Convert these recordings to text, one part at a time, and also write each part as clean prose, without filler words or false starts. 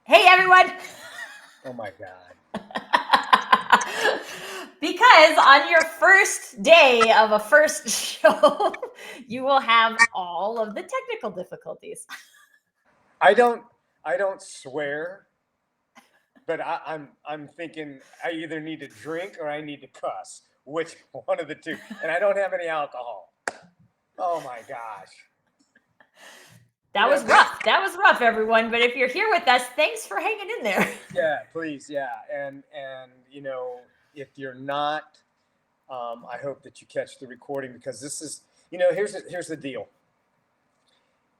Hey everyone! Oh my God. Because on your first day of a first show, you will have all of the technical difficulties. I don't I don't swear, but I'm thinking I either need to drink or I need to cuss. Which one of the two? And I don't have any alcohol. Oh my gosh. You That know, was this rough. That was rough, everyone. But if you're here with us, thanks for hanging in there. yeah, please, yeah. And if you're not, I hope that you catch the recording because this is, here's the deal.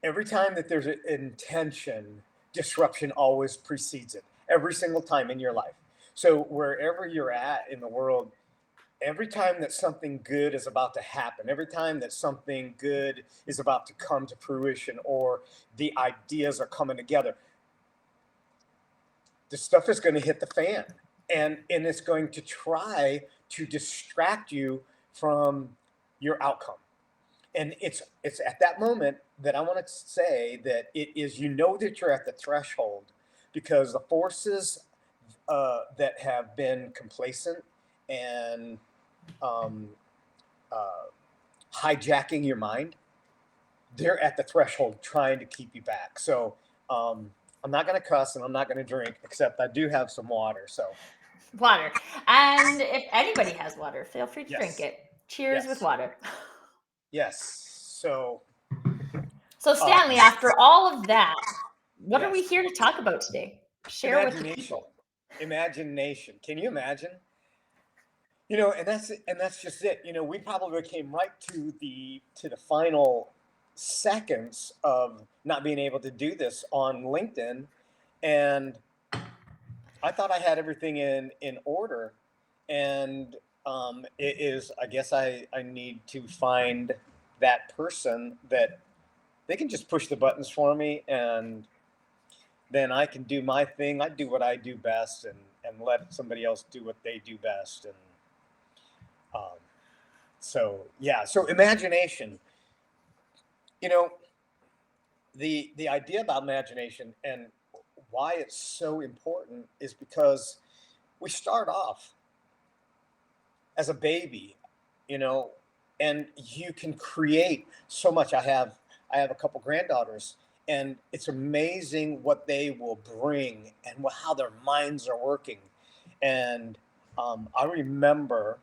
Every time that there's an intention, disruption always precedes it. Every single time in your life. So wherever you're at in the world, every time that something good is about to happen, every time that something good is about to come to fruition or the ideas are coming together, the stuff is going to hit the fan and it's going to try to distract you from your outcome. And it's at that moment that I want to say that it is, that you're at the threshold because the forces that have been complacent and um, uh, hijacking your mind, they're at the threshold trying to keep you back. So I'm not going to cuss and I'm not going to drink, except I do have some water. So Water. And if anybody has water, feel free to drink yes, it. Cheers with yes, water. yes. So So, uh, Stanley, after all of that, what are we yes, here to talk about today? Share with the imagination, people. imagination. Can you imagine? And that's just it. We probably came right to the final seconds of not being able to do this on LinkedIn, and I thought I had everything in order, and it is. I guess I need to find that person that they can just push the buttons for me, and then I can do my thing. I do what I do best, and let somebody else do what they do best, and um, so yeah. So imagination. You know the idea about imagination and why it's so important is because we start off as a baby, you know, and you can create so much. I have a couple granddaughters, and it's amazing what they will bring and how their minds are working. And I remember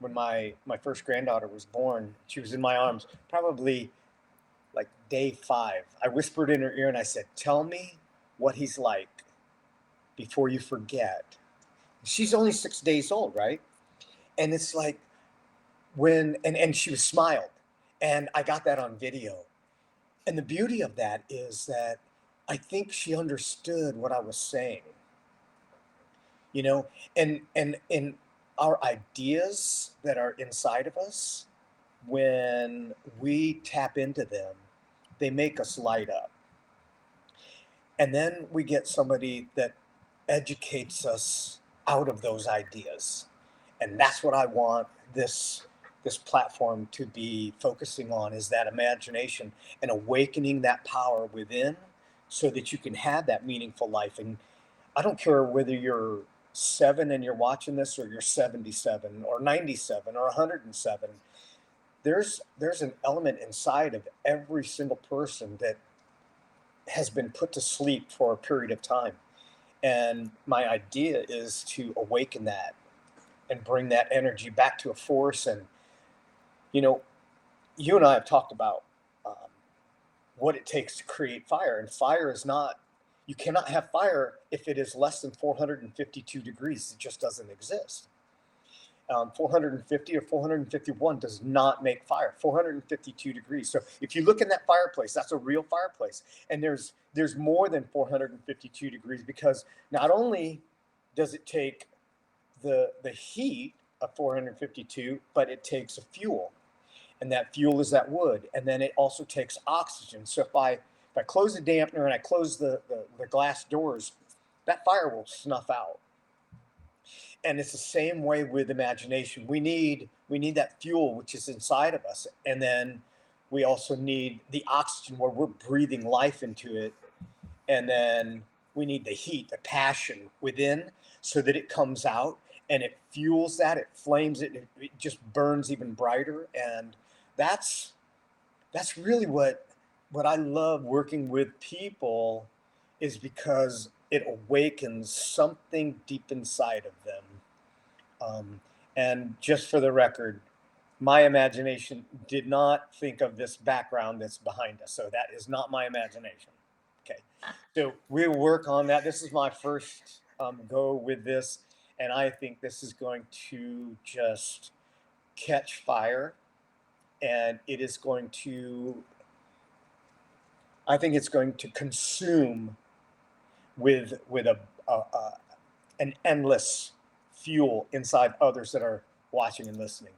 when my first granddaughter was born, she was in my arms, probably like day 5. I whispered in her ear and I said, "Tell me what he's like before you forget." She's only 6 days old, right? And it's like and she was smiled, and I got that on video. And the beauty of that is that I think she understood what I was saying, you know, and our ideas that are inside of us, when we tap into them, they make us light up. And then we get somebody that educates us out of those ideas. And that's what I want this platform to be focusing on, is that imagination and awakening that power within so that you can have that meaningful life. And I don't care whether you're 7 and you're watching this, or you're 77 or 97 or 107. There's an element inside of every single person that has been put to sleep for a period of time. And my idea is to awaken that and bring that energy back to a force. And, you know, you and I have talked about um, what it takes to create fire. And fire is not, you cannot have fire if it is less than 452 degrees. It just doesn't exist. 450 or 451 does not make fire. 452 degrees. So if you look in that fireplace, that's a real fireplace. And there's more than 452 degrees, because not only does it take the heat of 452, but it takes a fuel, and that fuel is that wood, and then it also takes oxygen. So if I close the dampener and I close the glass doors, that fire will snuff out. And it's the same way with imagination. We need that fuel which is inside of us, and then we also need the oxygen where we're breathing life into it, and then we need the heat, the passion within, so that it comes out and it fuels that, it flames it, it just burns even brighter. And that's really what I love working with people, is because it awakens something deep inside of them. Um, and just for the record, my imagination did not think of this background that's behind us. So that is not my imagination. Okay. So we'll work on that. This is my first go with this. And I think this is going to just catch fire. And it is going to, I think it's going to consume with an endless fuel inside others that are watching and listening.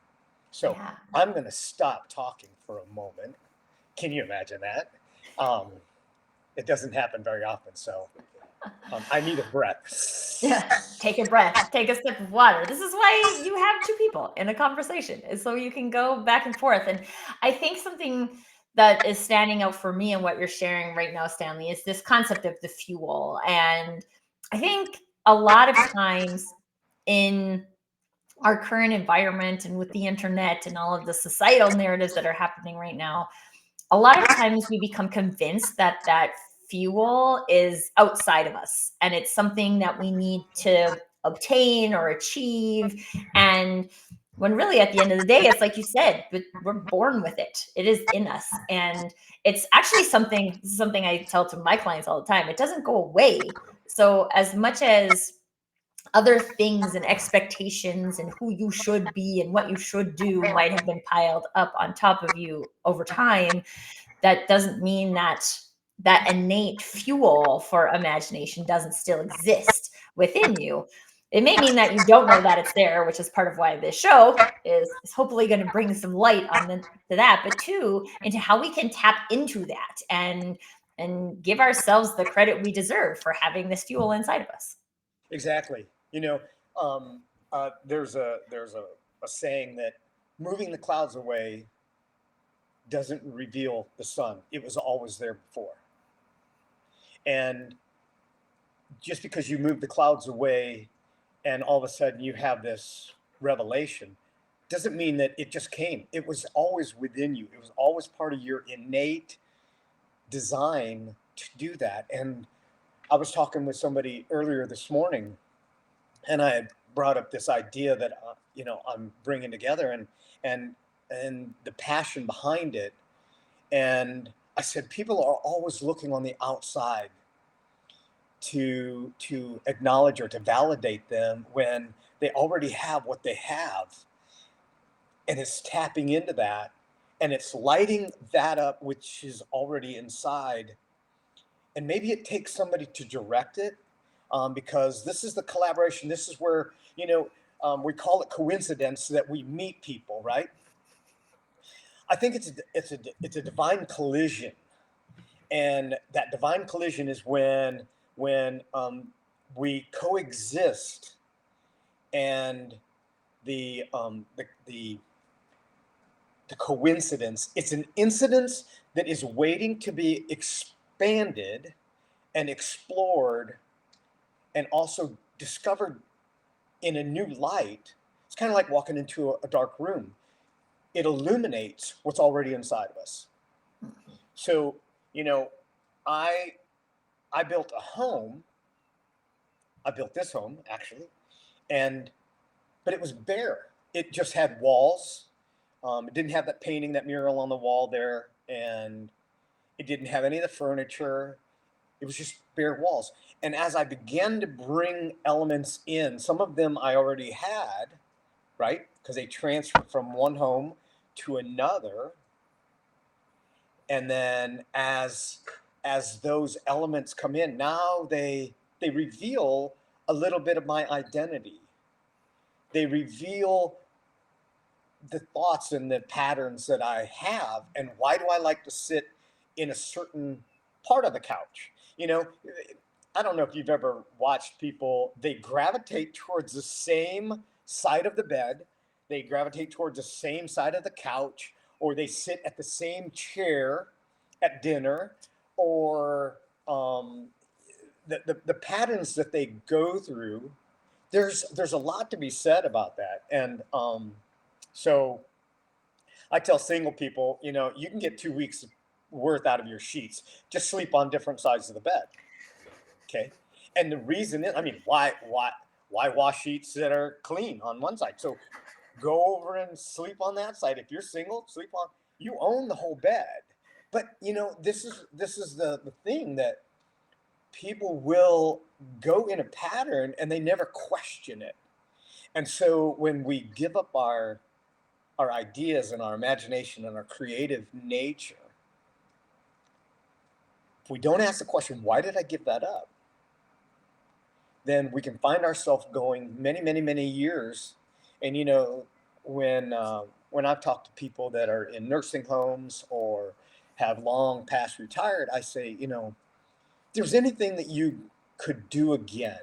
So Yeah. I'm going to stop talking for a moment. Can you imagine that? Um, it doesn't happen very often. So I need a breath. Yeah. Take a breath, take a sip of water. This is why you have two people in a conversation, is so you can go back and forth. And I think something that is standing out for me and what you're sharing right now, Stanley, is this concept of the fuel. And I think a lot of times in our current environment and with the internet and all of the societal narratives that are happening right now, a lot of times we become convinced that that fuel is outside of us and it's something that we need to obtain or achieve. And when really at the end of the day, it's like you said, but we're born with it. It is in us. And it's actually something, this is something I tell to my clients all the time. It doesn't go away. So as much as other things and expectations and who you should be and what you should do might have been piled up on top of you over time, that doesn't mean that that innate fuel for imagination doesn't still exist within you. It may mean that you don't know that it's there, which is part of why this show is hopefully going to bring some light on to that, but two, into how we can tap into that and give ourselves the credit we deserve for having this fuel inside of us. Exactly. Um, there's a saying that moving the clouds away doesn't reveal the sun. It was always there before. And just because you move the clouds away and all of a sudden you have this revelation doesn't mean that it just came. It was always within you. It was always part of your innate design to do that. And I was talking with somebody earlier this morning, and I had brought up this idea that I'm bringing together, and the passion behind it. And I said, people are always looking on the outside to acknowledge or to validate them when they already have what they have, and it's tapping into that, and it's lighting that up which is already inside. And maybe it takes somebody to direct it, because this is the collaboration. This is where we call it coincidence that we meet people, right? I think it's a divine collision, and that divine collision is when we coexist, and the coincidence, it's an incidence that is waiting to be expanded and explored and also discovered in a new light. It's kind of like walking into a dark room. It illuminates what's already inside of us. So, you know, I I built a home. I built this home actually, and but it was bare. It just had walls. It didn't have that painting, that mural on the wall there, and it didn't have any of the furniture. It was just bare walls. And as I began to bring elements in, some of them I already had, right? Because they transferred from one home to another. And then as those elements come in, now they reveal a little bit of my identity. They reveal the thoughts and the patterns that I have, and why do I like to sit in a certain part of the couch? You know, I don't know if you've ever watched people, they gravitate towards the same side of the bed, they gravitate towards the same side of the couch, or they sit at the same chair at dinner, or the patterns that they go through, there's a lot to be said about that. And so I tell single people, you can get 2 weeks worth out of your sheets. Just sleep on different sides of the bed. Okay. And the reason is, I mean, why wash sheets that are clean on one side? So go over and sleep on that side. If you're single, sleep on, you own the whole bed. But this is the thing that people will go in a pattern and they never question it. And so when we give up our ideas and our imagination and our creative nature, if we don't ask the question, why did I give that up? Then we can find ourselves going many, many, many years. And when I've talked to people that are in nursing homes or have long past retired, I say, if there's anything that you could do again,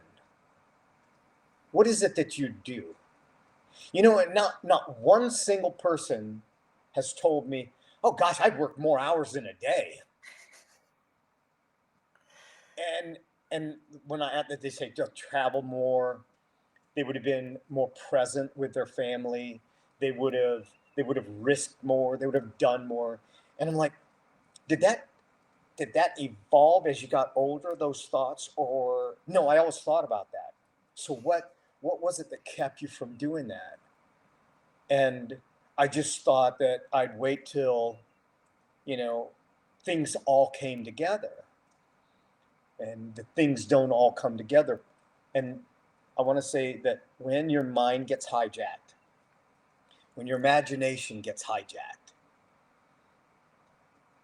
what is it that you do? And not one single person has told me, oh gosh, I'd work more hours in a day. And when they say they'll travel more, they would have been more present with their family. They would have risked more. They would have done more. And I'm like, did that evolve as you got older, those thoughts? Or no, I always thought about that. So what was it that kept you from doing that? And I just thought that I'd wait till, things all came together. And the things don't all come together. And I want to say that when your mind gets hijacked, when your imagination gets hijacked,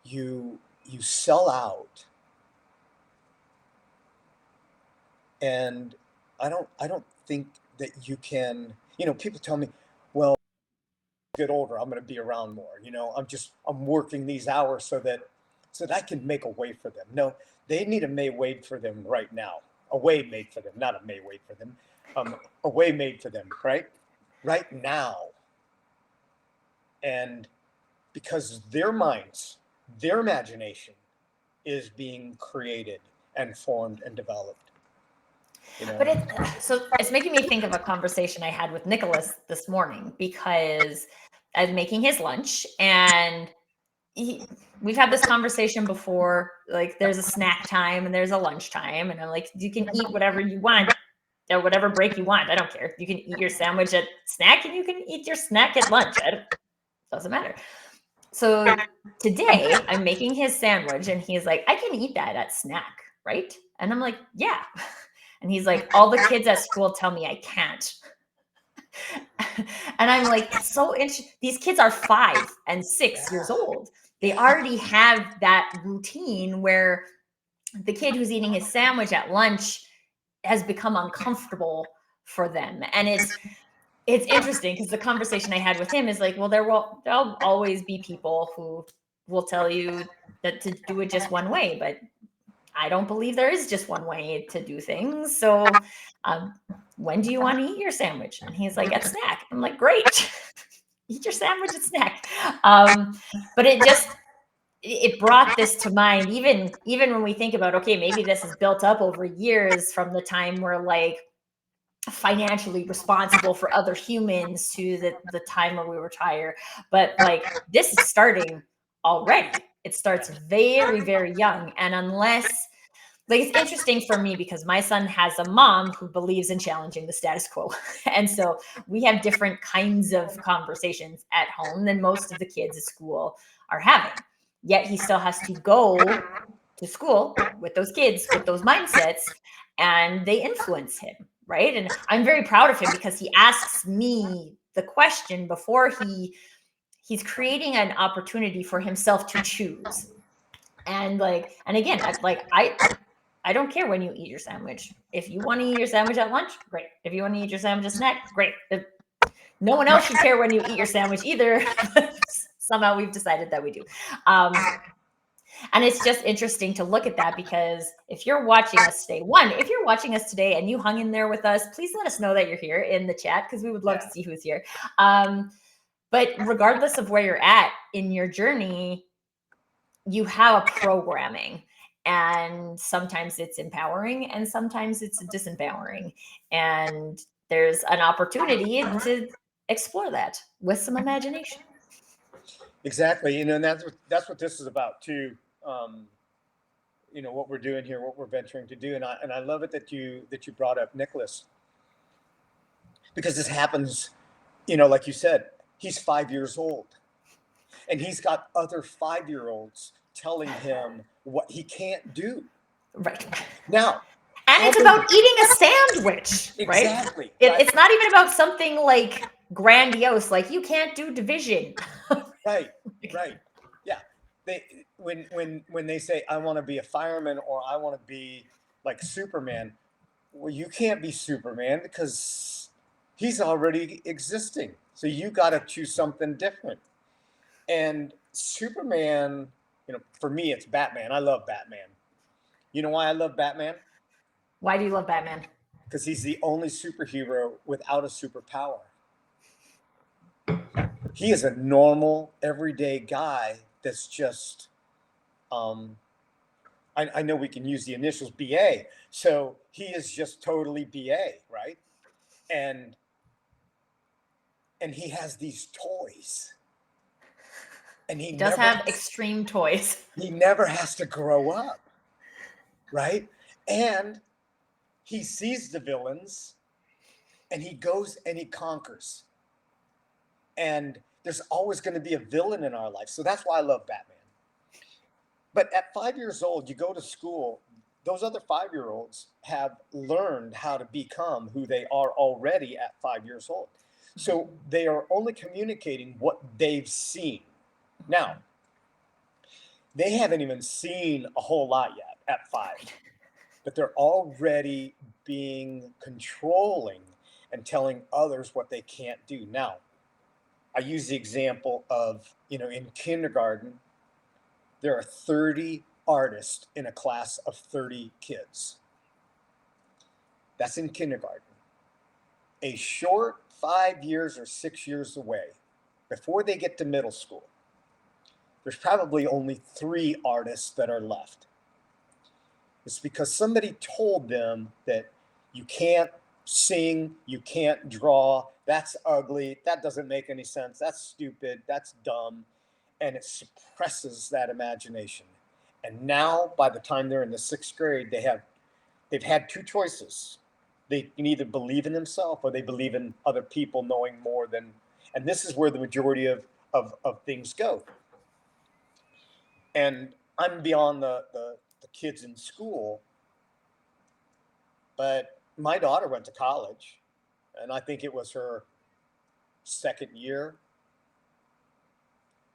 you sell out. And I don't think that you can, people tell me, well, get older, I'm going to be around more. I'm working these hours so that I can make a way for them. No, they need a May wait for them right now. A way made for them, not a May wait for them. A way made for them, right now. And because their minds, their imagination is being created and formed and developed. But it's making me think of a conversation I had with Nicholas this morning, because I was making his lunch and we've had this conversation before. Like, there's a snack time and there's a lunch time, and I'm like, you can eat whatever you want at whatever break you want. I don't care. You can eat your sandwich at snack and you can eat your snack at lunch. Doesn't matter. So today I'm making his sandwich and he's like, I can eat that at snack, right? And I'm like, yeah. And he's like, all the kids at school tell me I can't. And I'm like, so interesting. These kids are 5 and 6 years old. They already have that routine where the kid who's eating his sandwich at lunch has become uncomfortable for them. And it's interesting because the conversation I had with him is like, well, there'll always be people who will tell you that to do it just one way, but I don't believe there is just one way to do things. So when do you want to eat your sandwich? And he's like, at snack. I'm like, great. Eat your sandwich at snack. But it brought this to mind, even when we think about, okay, maybe this is built up over years from the time we're like financially responsible for other humans to the time where we retire. But like, this is starting already. It starts very, very young. And unless, like, it's interesting for me because my son has a mom who believes in challenging the status quo. And so we have different kinds of conversations at home than most of the kids at school are having. Yet he still has to go to school with those kids, with those mindsets, and they influence him, right? And I'm very proud of him because he asks me the question before he's creating an opportunity for himself to choose. And again, I don't care when you eat your sandwich. If you want to eat your sandwich at lunch, great. If you want to eat your sandwich at snack, great. No one else should care when you eat your sandwich either. Somehow we've decided that we do. And it's just interesting to look at that, because if you're watching us today, if you're watching us today and you hung in there with us, please let us know that you're here in the chat, because we would love to see who's here. But regardless of where you're at in your journey, you have a programming. And sometimes it's empowering and sometimes it's disempowering. And there's an opportunity to explore that with some imagination. Exactly. And that's what this is about too. Um, what we're doing here, what we're venturing to do, and I love it that you brought up Nicholas, because this happens. Like you said, he's 5 years old, and he's got other 5-year-olds telling him what he can't do. Right. Now, And how it's big? about eating a sandwich, right? Exactly. Right. It's not even about something like grandiose, like you can't do division. Right. Right. Yeah. They when they say I want to be a fireman or I want to be like Superman, well, you can't be Superman because he's already existing. So you got to choose something different. And Superman, for me, it's Batman. I love Batman. You know why I love Batman? Why do you love Batman? Because he's the only superhero without a superpower. He is a normal, everyday guy that's just, um, I know we can use the initials BA. So he is just totally BA, right? And he has these toys, and He does have extreme toys. he never has to grow up, right? And he sees the villains, and he goes and he conquers. And there's always going to be a villain in our life. So that's why I love Batman. But at 5 years old, you go to school, those other 5-year-olds have learned how to become who they are already at 5 years old. So they are only communicating what they've seen. Now, they haven't even seen a whole lot yet at 5, but they're already being controlling and telling others what they can't do. Now, I use the example of, in kindergarten, there are 30 artists in a class of 30 kids. That's in kindergarten. A short 5 years or 6 years away, before they get to middle school, there's probably only 3 artists that are left. It's because somebody told them that you can't sing, you can't draw, that's ugly, that doesn't make any sense, that's stupid, that's dumb, and it suppresses that imagination. And now, by the time they're in the 6th grade, they've had 2 choices. They can either believe in themselves or they believe in other people knowing more than, and this is where the majority of things go. And I'm beyond the kids in school, but my daughter went to college, and I think it was her second year.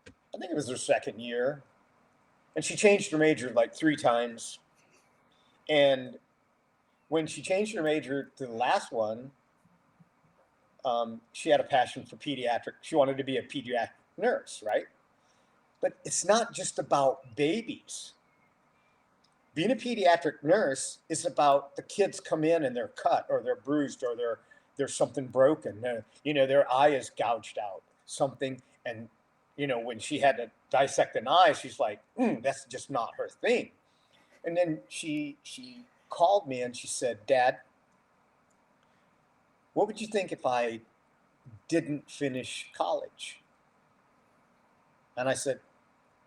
I think it was her second year. And she changed her major like 3 times. And when she changed her major to the last one, she had a passion for pediatric. She wanted to be a pediatric nurse, right? But it's not just about babies. Being a pediatric nurse is about the kids come in and they're cut or they're bruised or there's something broken. Their eye is gouged out, something. And, when she had to dissect an eye, she's like, that's just not her thing. And then she called me and she said, Dad, what would you think if I didn't finish college? And I said,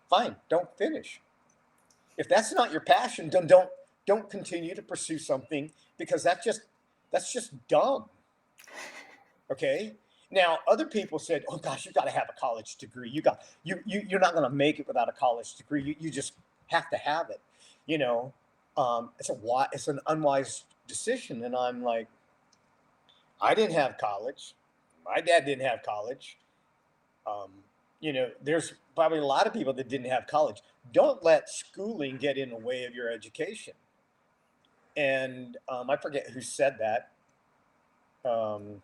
fine, don't finish. If that's not your passion, then don't continue to pursue something, because that's just dumb. Okay. Now, other people said, "Oh gosh, you got to have a college degree. You're not going to make it without a college degree. You just have to have it." You know, it's an unwise decision. And I'm like, I didn't have college. My dad didn't have college. Um, there's probably a lot of people that didn't have college. Don't let schooling get in the way of your education. And I forget who said that, um,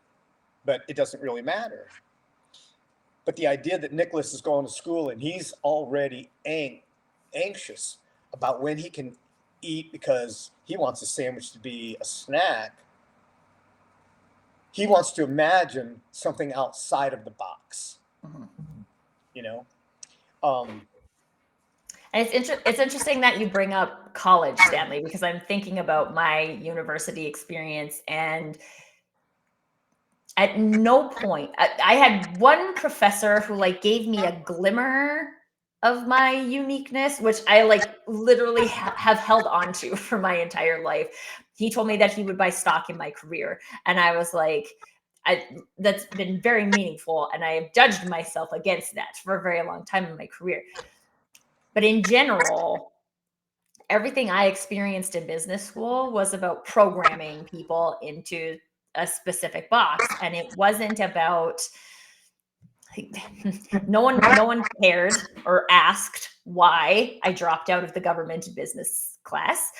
but it doesn't really matter. But the idea that Nicholas is going to school and he's already anxious about when he can eat because he wants a sandwich to be a snack. He wants to imagine something outside of the box, you know? Um, And it's interesting that you bring up college, Stanley, because I'm thinking about my university experience, and at no point I had one professor who like gave me a glimmer of my uniqueness, which I like literally have held on to for my entire life. He told me that he would buy stock in my career, and I was like, that's been very meaningful, and I have judged myself against that for a very long time in my career. But in general, everything I experienced in business school was about programming people into a specific box, and it wasn't about no one cared or asked why I dropped out of the government business class.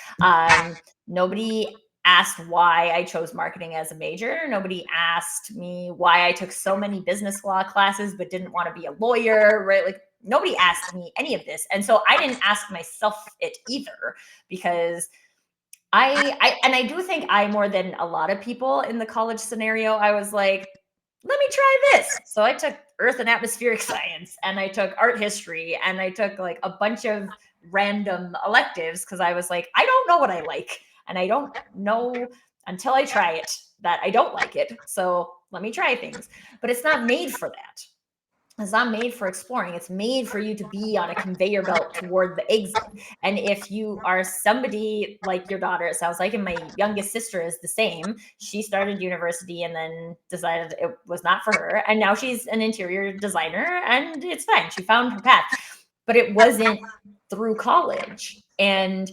Nobody asked why I chose marketing as a major. Nobody asked me why I took so many business law classes but didn't want to be a lawyer, right? Like nobody asked me any of this. And so I didn't ask myself it either, because I do think I, more than a lot of people in the college scenario, I was like, let me try this. So I took earth and atmospheric science, and I took art history, and I took like a bunch of random electives because I was like, I don't know what I like, and I don't know until I try it that I don't like it. So let me try things. But it's not made for that. It's not made for exploring. It's made for you to be on a conveyor belt toward the exit. And if you are somebody like your daughter, it sounds like, and my youngest sister is the same. She started university and then decided it was not for her. And now she's an interior designer and it's fine. She found her path. But it wasn't through college. And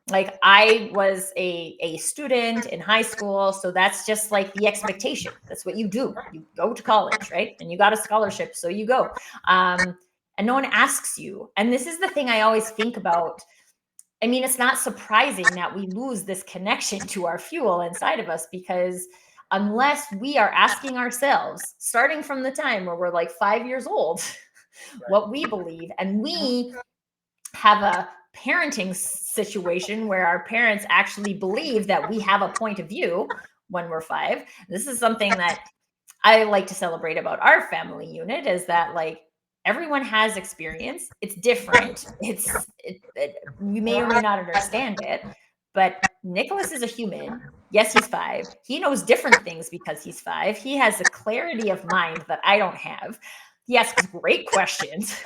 like I was a student in high school, so that's just like the expectation. That's what you do. You go to college, right? And you got a scholarship, so you go. And no one asks you. And this is the thing I always think about. I mean, it's not surprising that we lose this connection to our fuel inside of us, because unless we are asking ourselves, starting from the time where we're like 5 years old, what we believe, and we have a parenting situation where our parents actually believe that we have a point of view when we're 5. This is something that I like to celebrate about our family unit, is that like everyone has experience. It's different. We may or may not understand it, but Nicholas is a human. Yes, he's 5. He knows different things because he's 5. He has a clarity of mind that I don't have. He asks great questions,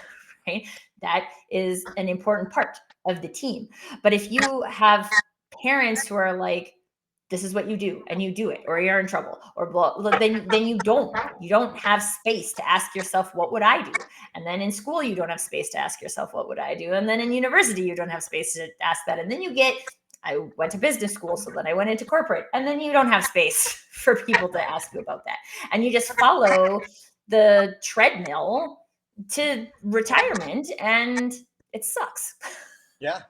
right? That is an important part of the team. But if you have parents who are like, this is what you do and you do it, or you're in trouble, or blah, then you don't have space to ask yourself, what would I do? And then in school you don't have space to ask yourself, what would I do? And then in university you don't have space to ask that. And then I went to business school, so then I went into corporate, and then you don't have space for people to ask you about that. And you just follow the treadmill to retirement, and it sucks. Yeah.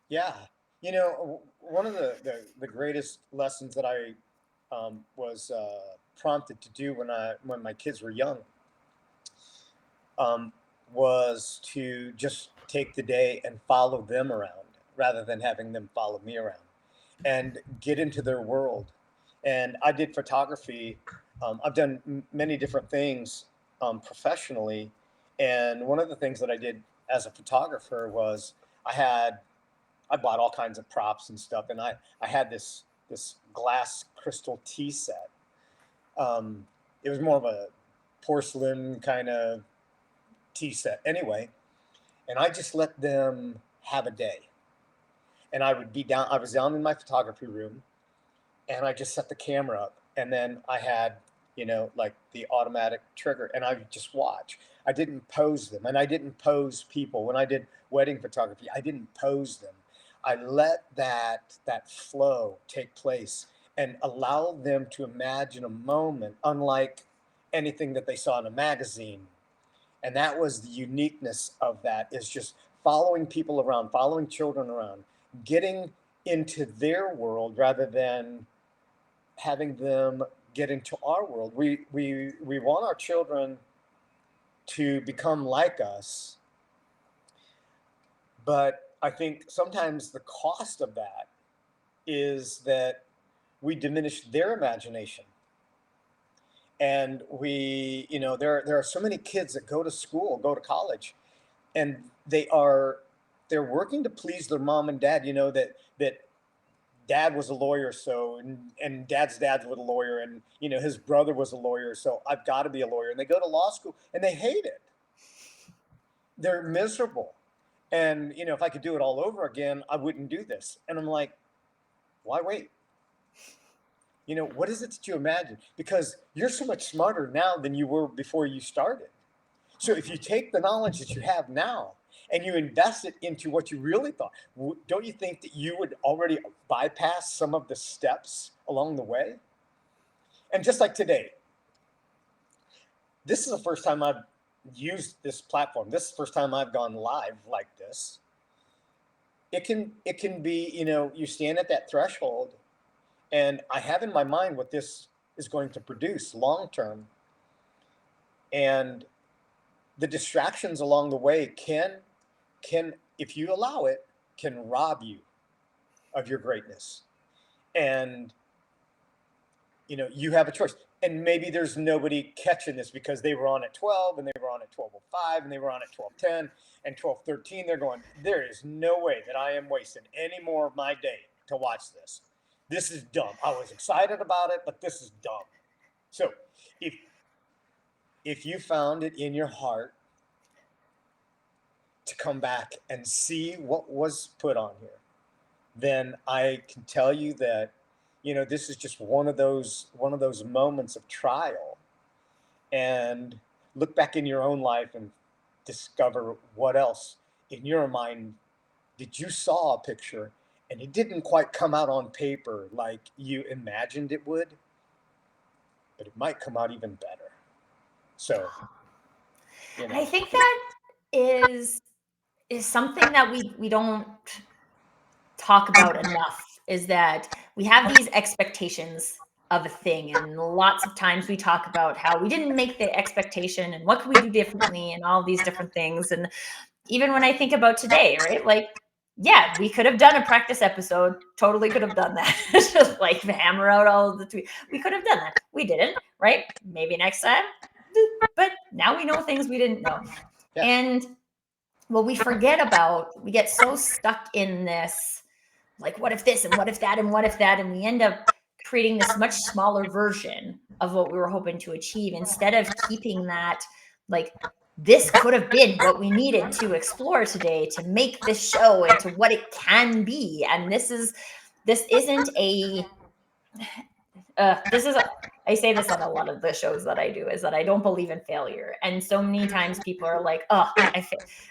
Yeah. One of the greatest lessons that I was prompted to do when my kids were young was to just take the day and follow them around rather than having them follow me around, and get into their world. And I did photography. I've done many different things professionally, and one of the things that I did as a photographer was I bought all kinds of props and stuff, and I had this glass crystal tea set. It was more of a porcelain kind of tea set, anyway. And I just let them have a day, and I would be down. I was down in my photography room, and I just set the camera up, and then I had like the automatic trigger, and I would just watch. I didn't pose them, and I didn't pose people when I did wedding photography. I didn't pose them. I let that flow take place and allow them to imagine a moment unlike anything that they saw in a magazine. And that was the uniqueness of that, is just following people around, following children around, getting into their world rather than having them get into our world. We want our children to become like us, but I think sometimes the cost of that is that we diminish their imagination. And there are so many kids that go to school, go to college, and they're working to please their mom and dad. That dad was a lawyer, so and dad's dad was a lawyer, and his brother was a lawyer, so I've got to be a lawyer. And they go to law school and they hate it. They're miserable. And if I could do it all over again, I wouldn't do this. And I'm like, why wait? What is it that you imagine? Because you're so much smarter now than you were before you started. So if you take the knowledge that you have now and you invest it into what you really thought, don't you think that you would already bypass some of the steps along the way? And just like today, this is the first time I've used this platform. This is the first time I've gone live like this. It can be, you stand at that threshold, and I have in my mind what this is going to produce long term. And the distractions along the way can, if you allow it, can rob you of your greatness. And you have a choice. And maybe there's nobody catching this because they were on at 12 and they were on at 12:05 and they were on at 12:10 and 12:13. They're going, there is no way that I am wasting any more of my day to watch this. This is dumb. I was excited about it, but this is dumb. So if you found it in your heart to come back and see what was put on here, then I can tell you that this is just one of those moments of trial. And look back in your own life and discover what else in your mind did you saw a picture and it didn't quite come out on paper like you imagined it would, but it might come out even better. So I think that is something that we don't talk about enough, is that we have these expectations of a thing, and lots of times we talk about how we didn't make the expectation and what can we do differently and all these different things. And even when I think about today, right, like, yeah, we could have done a practice episode, totally could have done that. Just like hammer out all of the tweets. We could have done that. We didn't, right? Maybe next time. But now we know things we didn't know. Yeah. And what we forget about, we get so stuck in this, like, what if this and what if that and what if that, and we end up creating this much smaller version of what we were hoping to achieve, instead of keeping that, like, this could have been what we needed to explore today to make this show into what it can be. And this isn't a I say this on a lot of the shows that I do, is that I don't believe in failure. And so many times people are like, oh,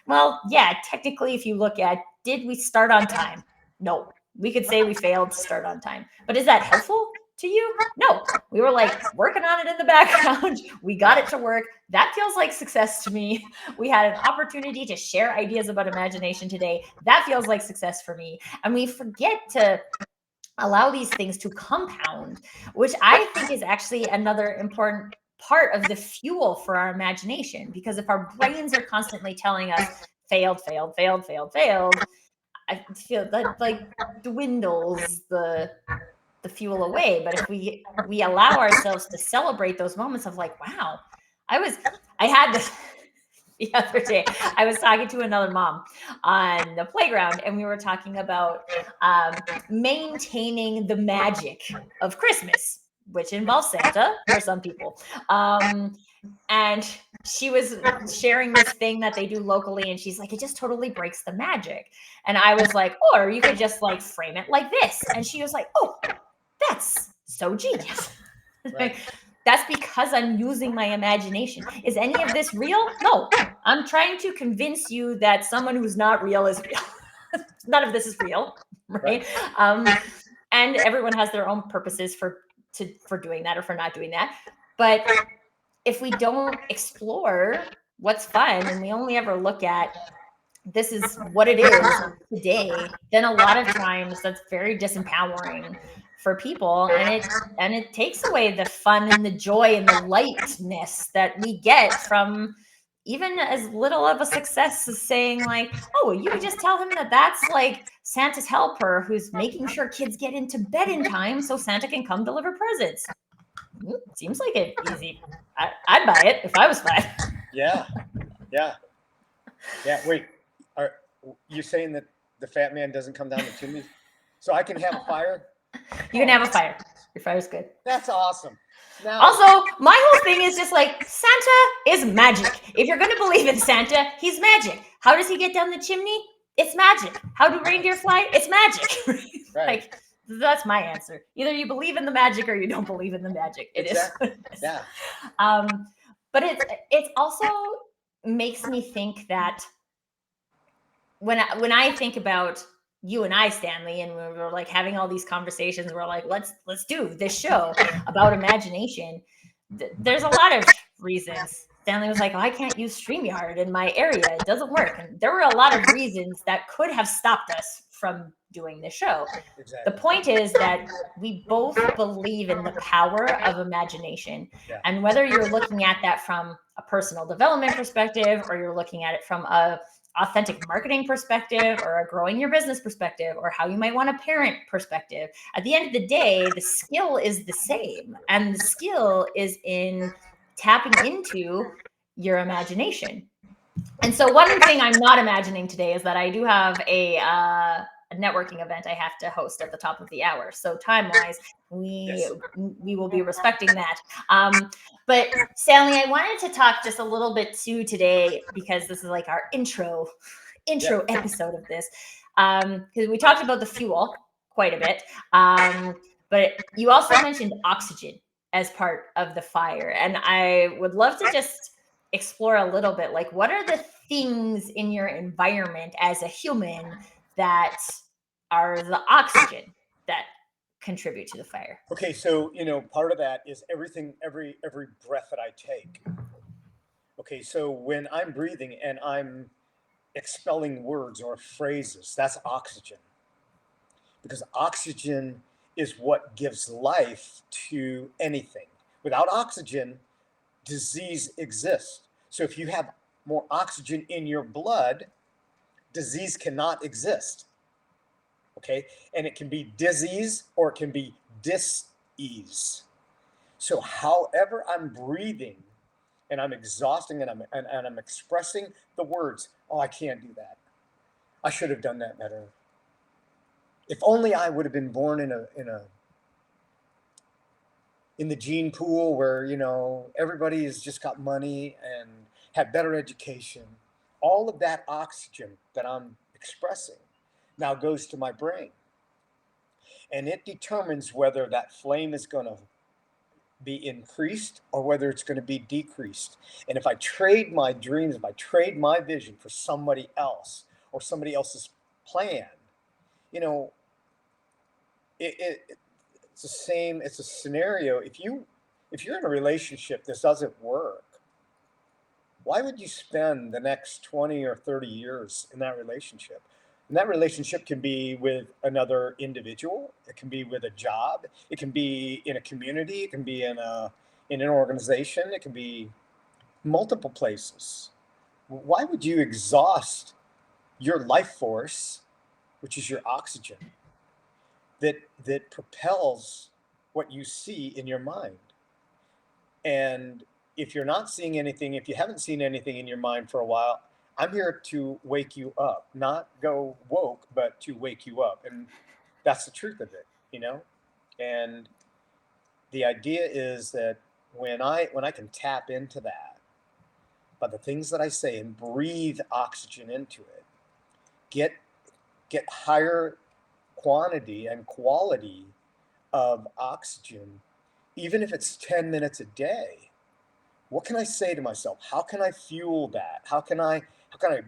well, yeah, technically, if you look at, did we start on time? No, we could say we failed to start on time. But is that helpful to you? No, we were like working on it in the background. We got it to work. That feels like success to me. We had an opportunity to share ideas about imagination today. That feels like success for me. And we forget to allow these things to compound, which I think is actually another important part of the fuel for our imagination. Because if our brains are constantly telling us failed, failed, failed, failed, failed, I feel that like dwindles the fuel away. But if we allow ourselves to celebrate those moments of like, wow, I had this the other day. I was talking to another mom on the playground, and we were talking about maintaining the magic of Christmas, which involves Santa for some people. And she was sharing this thing that they do locally, and she's like, it just totally breaks the magic. And I was like, or you could just like frame it like this. And she was like, oh, that's so genius. Right. That's because I'm using my imagination. Is any of this real? No. I'm trying to convince you that someone who's not real is real. None of this is real, right? And everyone has their own purposes for doing that or for not doing that. But if we don't explore what's fun and we only ever look at this is what it is today, then a lot of times that's very disempowering for people, and it takes away the fun and the joy and the lightness that we get from even as little of a success as saying like, oh, you could just tell him that that's like Santa's helper who's making sure kids get into bed in time so Santa can come deliver presents. Seems like it easy. I'd buy it if I was 5. Yeah. Yeah, wait. Are you saying that the fat man doesn't come down the chimney so I can have a fire? You can Oh, have a fire. Your fire's good. that's awesome. Now, Also, my whole thing is just like Santa is magic. If you're going to believe in Santa, he's magic. How does he get down the chimney? It's magic. How do reindeer fly? It's magic. right. Like, that's my answer. Either you believe in the magic or you don't believe in the magic. It is Exactly. what it is. Yeah. But it's also makes me think that when I think about you and I, Stanley, and we're like having all these conversations, we're like, let's do this show about imagination. There's a lot of reasons. Stanley was like, oh, I can't use StreamYard in my area. It doesn't work. And there were a lot of reasons that could have stopped us from doing this show. Exactly. The point is that we both believe in the power of imagination. Yeah. And whether you're looking at that from a personal development perspective or you're looking at it from a authentic marketing perspective or a growing your business perspective or how you might want a parent perspective, at the end of the day, the skill is the same. And the skill is in tapping into your imagination. And so one thing I'm not imagining today is that I do have a networking event I have to host at the top of the hour. So time-wise, we will be respecting that. But Stanley, I wanted to talk just a little bit too today because this is like our intro episode of this. Because we talked about the fuel quite a bit. But you also mentioned oxygen as part of the fire. And I would love to just explore a little bit, like, what are the things in your environment as a human that are the oxygen that contribute to the fire? Okay, so part of that is everything, every breath that I take. Okay, so when I'm breathing and I'm expelling words or phrases, that's oxygen. Because oxygen is what gives life to anything. Without oxygen, disease exists. So if you have more oxygen in your blood, disease cannot exist. Okay, and it can be disease or it can be dis-ease. So however I'm breathing and I'm exhausting and I'm expressing the words, oh, I can't do that. I should have done that better. If only I would have been born in the gene pool where everybody has just got money and had better education. All of that oxygen that I'm expressing now goes to my brain, and it determines whether that flame is going to be increased or whether it's going to be decreased. And if I trade my dreams, if I trade my vision for somebody else or somebody else's plan, it's the same. It's a scenario. If you're in a relationship that doesn't work, why would you spend the next 20 or 30 years in that relationship? And that relationship can be with another individual. It can be with a job. It can be in a community. It can be in an organization. It can be multiple places. Why would you exhaust your life force, which is your oxygen, that propels what you see in your mind? And if you're not seeing anything, if you haven't seen anything in your mind for a while, I'm here to wake you up, not go woke, but to wake you up. And that's the truth of it. And the idea is that when I can tap into that by the things that I say and breathe oxygen into it, get higher quantity and quality of oxygen, even if it's 10 minutes a day. What can I say to myself? How can I fuel that? How can I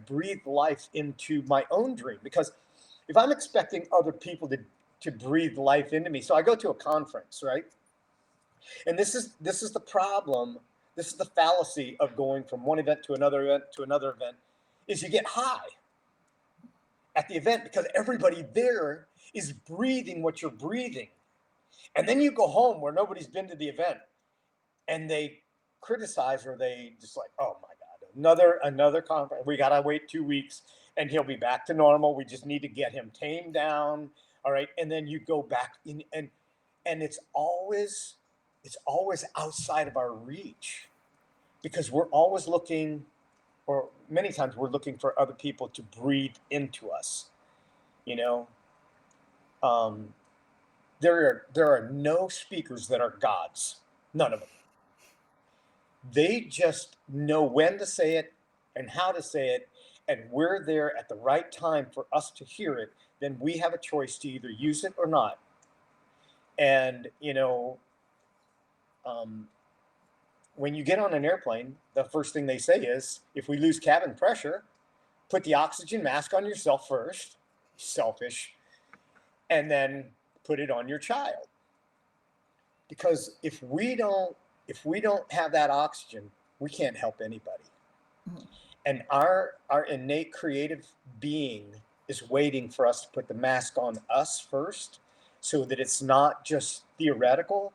breathe life into my own dream? Because if I'm expecting other people to breathe life into me, so I go to a conference, right? And this is the problem. This is the fallacy of going from one event to another event to another event, is you get high at the event because everybody there is breathing what you're breathing. And then you go home where nobody's been to the event and they criticize, or they just like, oh my God, another conference. We gotta wait 2 weeks and he'll be back to normal. We just need to get him tamed down. All right. And then you go back in and it's always outside of our reach because we're always looking, or many times we're looking for other people to breathe into us. You know, um, there are no speakers that are gods. None of them. They just know when to say it and how to say it, and we're there at the right time for us to hear it. Then we have a choice to either use it or not. And um, when you get on an airplane, the first thing they say is, if we lose cabin pressure, put the oxygen mask on yourself first, selfish, and then put it on your child. Because if we don't have that oxygen, we can't help anybody. Mm-hmm. And our innate creative being is waiting for us to put the mask on us first, so that it's not just theoretical.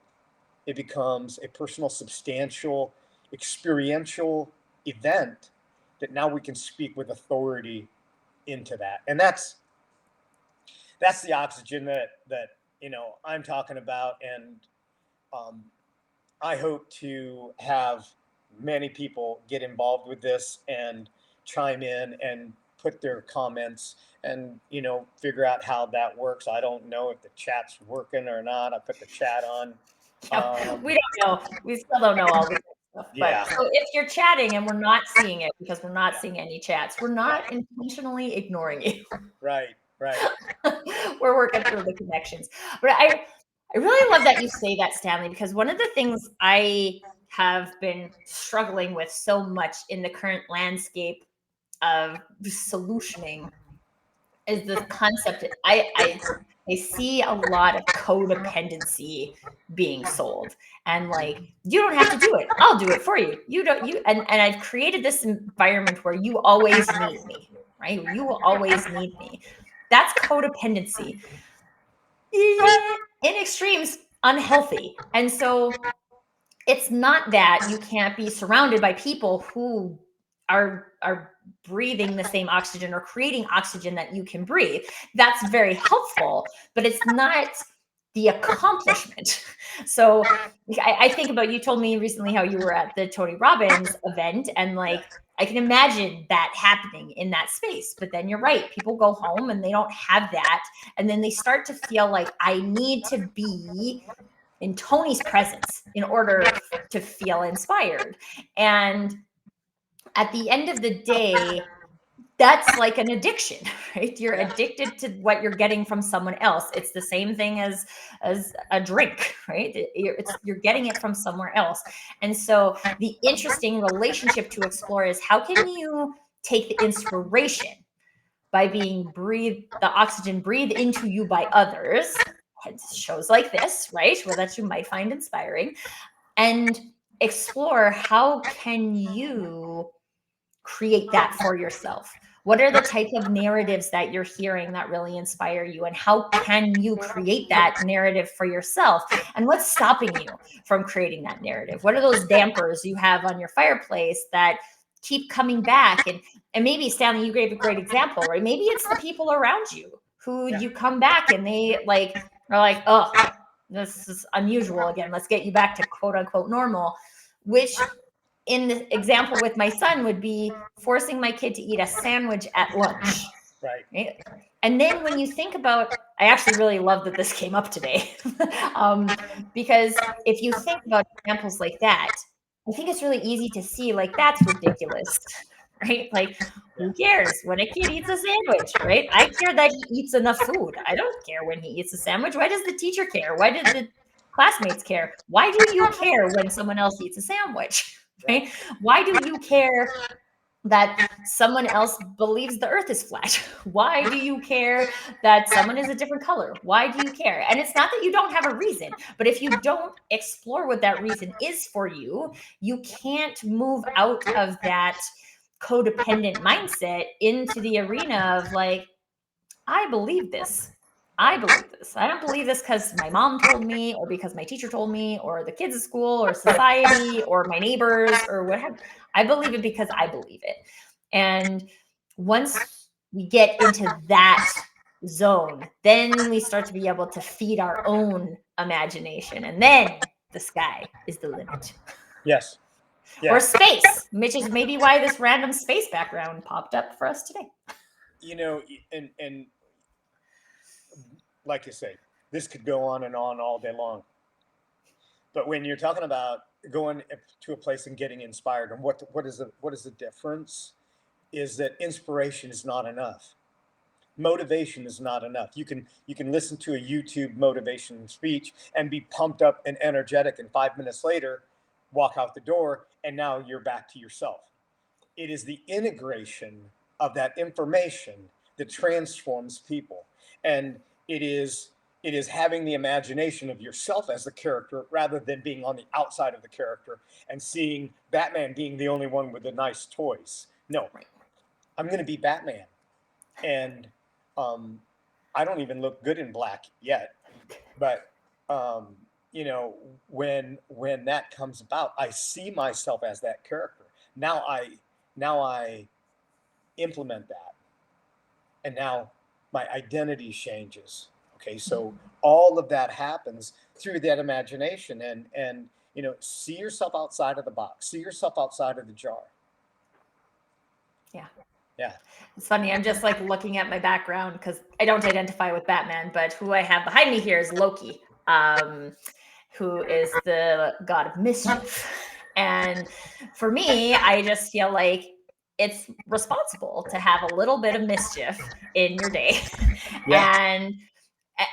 It becomes a personal, substantial, experiential event that now we can speak with authority into that. And that's the oxygen that I'm talking about. And I hope to have many people get involved with this and chime in and put their comments and figure out how that works. I don't know if the chat's working or not. I put the chat on. We don't know. We still don't know all this stuff. Yeah. But so if you're chatting and we're not seeing it because we're not seeing any chats, we're not intentionally ignoring you. Right. We're working through the connections. But I really love that you say that, Stanley, because one of the things I have been struggling with so much in the current landscape of solutioning is this concept. I see a lot of codependency being sold, and like, you don't have to do it, I'll do it for you. And I've created this environment where you always need me, right? You will always need me. That's codependency. In extremes, unhealthy. And so it's not that you can't be surrounded by people who are breathing the same oxygen or creating oxygen that you can breathe. That's very helpful, but it's not the accomplishment. So I think about, you told me recently how you were at the Tony Robbins event, and like, I can imagine that happening in that space. But then you're right, people go home and they don't have that, and then they start to feel like, I need to be in Tony's presence in order to feel inspired. And at the end of the day, that's like an addiction, right? You're addicted to what you're getting from someone else. It's the same thing as a drink, right? You're getting it from somewhere else. And so the interesting relationship to explore is, how can you take the inspiration by being the oxygen breathed into you by others, shows like this, right? Well, that you might find inspiring, and explore, how can you create that for yourself? What are the type of narratives that you're hearing that really inspire you? And how can you create that narrative for yourself? And what's stopping you from creating that narrative? What are those dampers you have on your fireplace that keep coming back? And maybe, Stanley, you gave a great example, right? Maybe it's the people around you who you come back and they like are like, oh, this is unusual again. Let's get you back to quote unquote normal, which in the example with my son would be forcing my kid to eat a sandwich at lunch. Right. And then when you think about, I actually really love that this came up today, because if you think about examples like that, I think it's really easy to see, like, that's ridiculous, right? Like, who cares when a kid eats a sandwich, right? I care that he eats enough food. I don't care when he eats a sandwich. Why does the teacher care? Why did the classmates care? Why do you care when someone else eats a sandwich, right? Why do you care that someone else believes the earth is flat? Why do you care that someone is a different color? Why do you care? And it's not that you don't have a reason, but if you don't explore what that reason is for you, you can't move out of that codependent mindset into the arena of like, I believe this. I believe this. I don't believe this because my mom told me, or because my teacher told me, or the kids at school, or society, or my neighbors, or whatever. I believe it because I believe it. And once we get into that zone, then we start to be able to feed our own imagination. And then the sky is the limit. Yes. Or space, which is maybe why this random space background popped up for us today. And like you say, this could go on and on all day long. But when you're talking about going to a place and getting inspired, and what is the difference? Is that inspiration is not enough. Motivation is not enough. You can listen to a YouTube motivation speech and be pumped up and energetic, and 5 minutes later, walk out the door, and now you're back to yourself. It is the integration of that information that transforms people, and it is having the imagination of yourself as the character rather than being on the outside of the character and seeing Batman being the only one with the nice toys. No, I'm going to be Batman, and I don't even look good in black yet, but when that comes about, I see myself as that character. Now I implement that, and now my identity changes. Okay, so all of that happens through that imagination, and see yourself outside of the box, see yourself outside of the jar. Yeah. It's funny. I'm just like looking at my background because I don't identify with Batman, but who I have behind me here is Loki, who is the god of mischief. And for me, I just feel like it's responsible to have a little bit of mischief in your day. Yeah.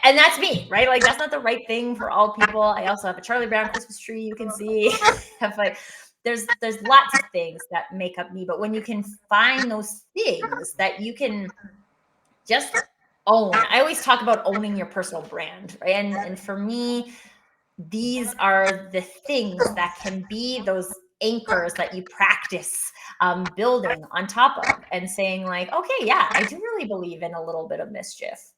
And that's me, right? Like, that's not the right thing for all people. I also have a Charlie Brown Christmas tree you can see. Have like, there's lots of things that make up me, but when you can find those things that you can just own, I always talk about owning your personal brand, right? And for me, these are the things that can be those anchors that you practice building on top of, and saying like, okay, yeah, I do really believe in a little bit of mischief.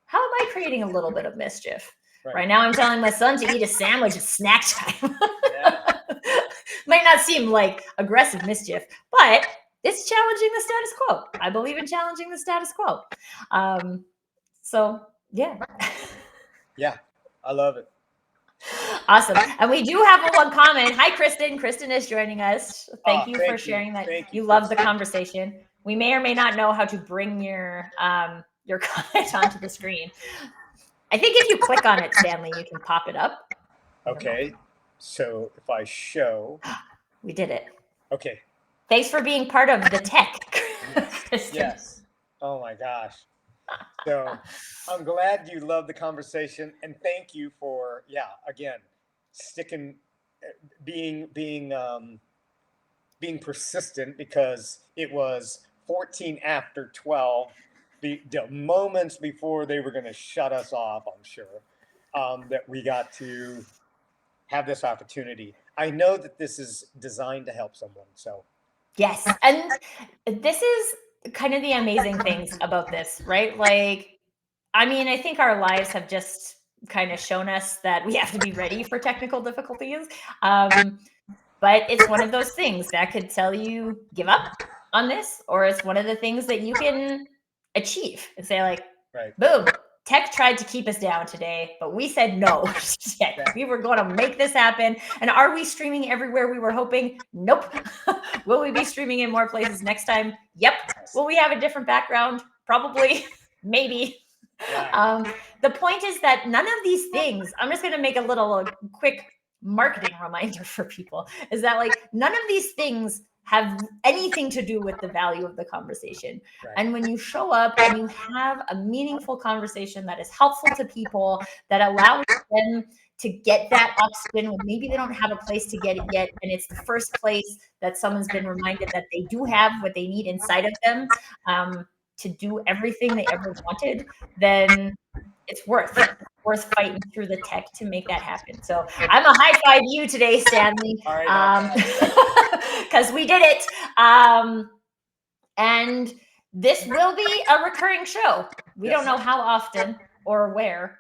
How am I creating a little bit of mischief? Right now, I'm telling my son to eat a sandwich at snack time. Might not seem like aggressive mischief, but it's challenging the status quo. I believe in challenging the status quo. So yeah. Yeah, I love it. Awesome. And we do have one comment. Hi, Kristen. Kristen is joining us. Thank you for sharing that. You love the conversation. We may or may not know how to bring your comment onto the screen. I think if you click on it, Stanley, you can pop it up. Okay. So if I show. We did it. Okay. Thanks for being part of the tech. Yes. Oh my gosh. So I'm glad you love the conversation, and thank you for, again, sticking, being persistent, because it was 14 after 12, the moments before they were going to shut us off, I'm sure, that we got to have this opportunity. I know that this is designed to help someone. So yes, and this is kind of the amazing things about this, right? Like, I mean, I think our lives have just kind of shown us that we have to be ready for technical difficulties. But it's one of those things that could tell you give up on this, or it's one of the things that you can achieve and say like, boom, tech tried to keep us down today, but we said no. We were going to make this happen. And are we streaming everywhere we were hoping? Nope. Will we be streaming in more places next time? Yep. Will we have a different background? Probably. Maybe. The point is that none of these things, I'm just going to make a little quick marketing reminder for people, is that like none of these things have anything to do with the value of the conversation. And when you show up and you have a meaningful conversation that is helpful to people, that allows them to get that oxygen when maybe they don't have a place to get it yet, and it's the first place that someone's been reminded that they do have what they need inside of them to do everything they ever wanted, then it's worth fighting through the tech to make that happen. So I'm a high five you today, Stanley, because we did it. And this will be a recurring show. We don't know how often or where,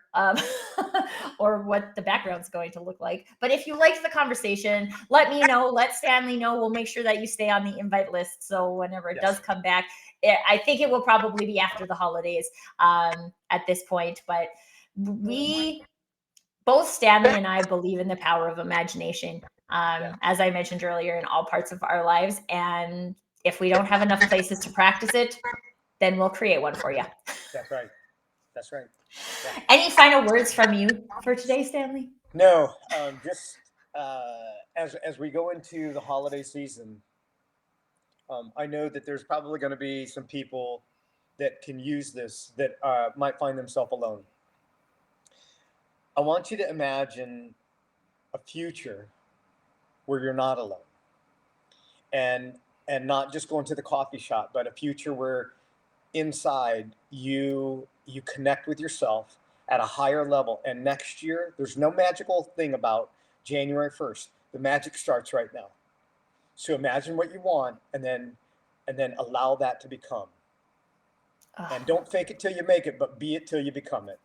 or what the background's going to look like. But if you liked the conversation, let me know. Let Stanley know. We'll make sure that you stay on the invite list. So whenever it does come back, I think it will probably be after the holidays at this point. But we, both Stanley and I, believe in the power of imagination. as I mentioned earlier, in all parts of our lives. And if we don't have enough places to practice it, then we'll create one for you. That's right. That's right. Yeah. Any final words from you for today, Stanley? No, just as we go into the holiday season, I know that there's probably going to be some people that can use this that might find themselves alone. I want you to imagine a future where you're not alone, and not just going to the coffee shop, but a future where inside you connect with yourself at a higher level. And next year, there's no magical thing about January 1st. The magic starts right now. So imagine what you want, and then allow that to become. And don't fake it till you make it, but be it till you become it.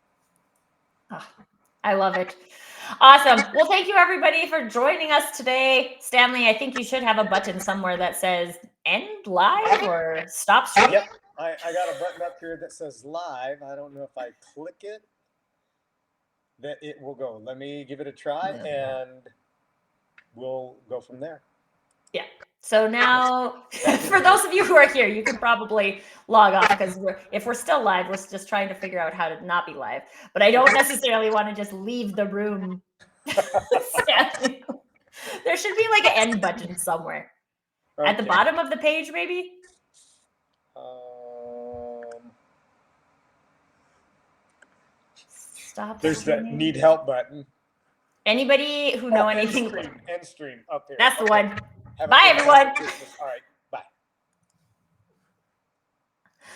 I love it. Awesome. Well, thank you everybody for joining us today. Stanley, I think you should have a button somewhere that says end live or stop stream. Yep. I got a button up here that says live. I don't know if I click it, that it will go. Let me give it a try, and we'll go from there. Yeah. So now, for those of you who are here, you can probably log off, because if we're still live, we're just trying to figure out how to not be live. But I don't necessarily want to just leave the room. There should be like an end button somewhere. Okay. At the bottom of the page, maybe? Stop. There's the need help button. Anybody who know anything? End stream up here. That's the one. Bye, everyone. All right.